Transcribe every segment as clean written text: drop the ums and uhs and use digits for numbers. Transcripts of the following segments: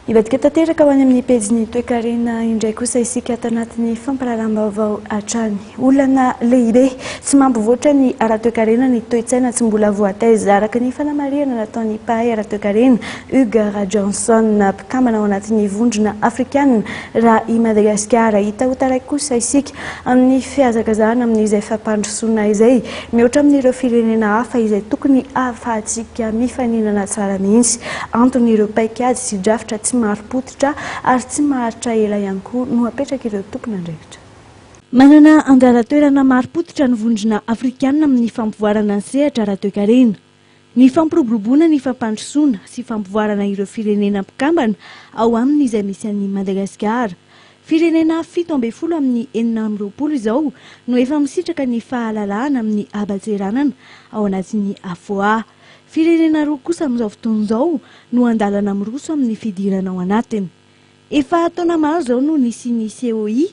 Ivatika tanteraka ho any amin'ny pejiny toe-karena indray kosa isika ato anatin'ny fampahalalam-baovao hatrany. Olana lehibe tsy mampivoatra ny ara-toe-karena ny toe-tsaina tsy mbola voataiza araka ny fanamarihana nataon'ny mpahay ara-toe-karena Hugo Johnson mpikambana ao anatin'ny vondrona afrikanina raha i Madagasikara. Hita ho taray kosa isika amin'ny fihazakazahana amin'izay fampandrosoana izay mihoatra amin'ireo firenena hafa izay tokony ahafahantsika mifaninana tsara mihitsy anton'ireo paikady sy drafitra tsy maro-potitra ary tsy maharitra ela ihany koa no apetraka ireo tompona andraikitra. Manana anjara-toerana maro-potitra ny vondrona afrikanina amin'ny fampivoarana ny sehatra ara-toe-karena, ny fampiroboroboana, ny fampandrosoana sy fampivoarana ireo firenena mpikambana ao aminy izay misy an'i Madagasikara. Firenena 7 amin'ny 420 izao no efa misitraka ny fahalalahana amin'ny abatseranana ao anatin'ny AFOA. Firenena roa kosa amin'izao fotoana izao no andalana miroso amin'ny fidirana ao anatiny. Efa taona maro izao no nisy COI,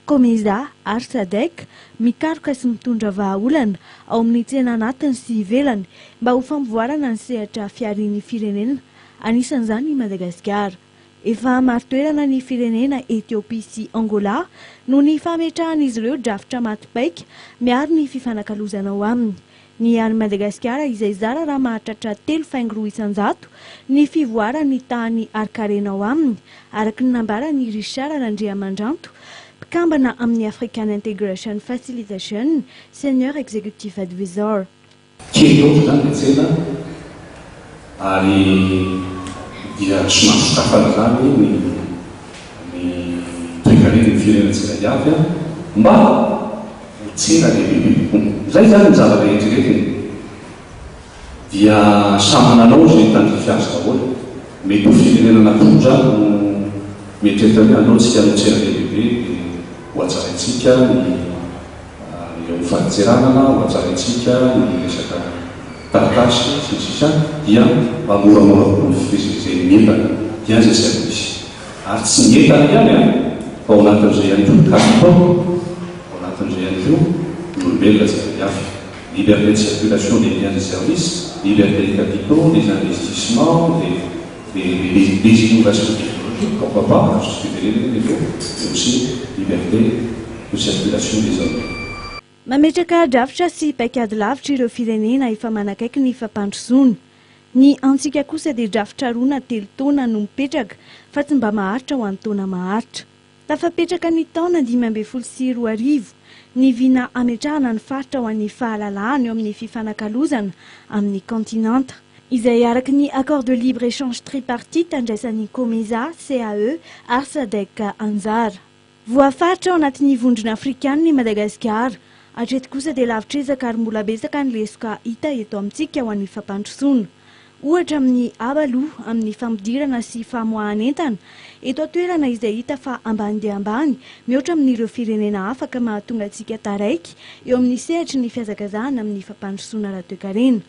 COMESA ary SADC mikaroka sy mitondra vahaolana ao amin'ny tsena anatiny sy ivelany mba ho fampivoarana ny sehatra fiarian'ny firenena, anisan'izany i Madagasikara. Efa maro-toerana ny firenena Etiopia sy Angola no ny fametrahan'izy ireo drafitra matipaika miaro ny fifanakalozana ao aminy. Ny any Madagasikara izay zara raha mahatratra 3,3 ny fivoarany tany Arkarena ao aminy, araka ny nambarany Richard Randriamandranto, mpikambana amin'ny African Integration Facilitation Senior Executive Advisor. Kely zany tsena ary dia somary kafarazany ny toe-karena ny firenena tsiraiavy mba tsena lehibe. Zay zany ny zava-rehetrarehetra dia samy mananao zay tandrifiazy daholo. Mety ho firenena anankiroa zany no mietreritra hoe anao tsika hanao tsena lehibe dia ho hatsaraintsika eo fahatseranana, ho hatsaraintsika ny resaka taratasy sy sisa dia mamoramora koa ny fivezivezeny mientana dia zay service. Ary tsy mientana ihany fa ao anatin'izay ihany koa capitaux, ao anatin'izay ihany koa l'olombelona tsiraiavy. Liberté de circulation des biens et services, liberté des capitaux, des investissements, des innovations technologiques, pourquoi pas, je suis mais aussi liberté de circulation des hommes. Mametraka drafitra sy paikady lavitra ireo firenena efa manakaiky ny fampandrosoana. Ny antsika kosa dia drafitra roana 3 taona no mipetraka fa tsy mba maharitra ho an'ny taona maharitra. Tafapetraka ny taona 2024 ny vina ametrahana ny faritra ho an'ny fahalalahana eo amin'ny fifanakalozana amin'ny kontinanta, izay araka ny accord de libre-échange tripartite andraisan'ny COMESA, CAE ary SADC anjara. Voafaritra ao anatin'ny vondrona afrikanina ny Madagasikara. Hatreto kosa dia lavitrezaka ary mbola betsaka ny lesoka hita eto amintsika ho an'ny fampandrosoana. Ohatra amin'ny abaloha amin'ny fampidirana sy famoahana entana eto an-toerana izay hita fa ambany dia ambany mihoatra amin'ireo firenena hafa ka mahatonga antsika taraiky eo amin'ny sehatry ny fihazakazahana amin'ny fampandrosoana ara-toe-karena.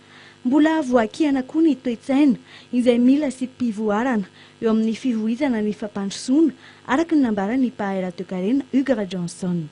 Mbola voakihana koa ny toe-tsaina izay mila sy mpivoarana eo amin'ny fivoizana ny fampandrosoana araka ny nambarany mpahay ara-toe-karena Hugo Johnson.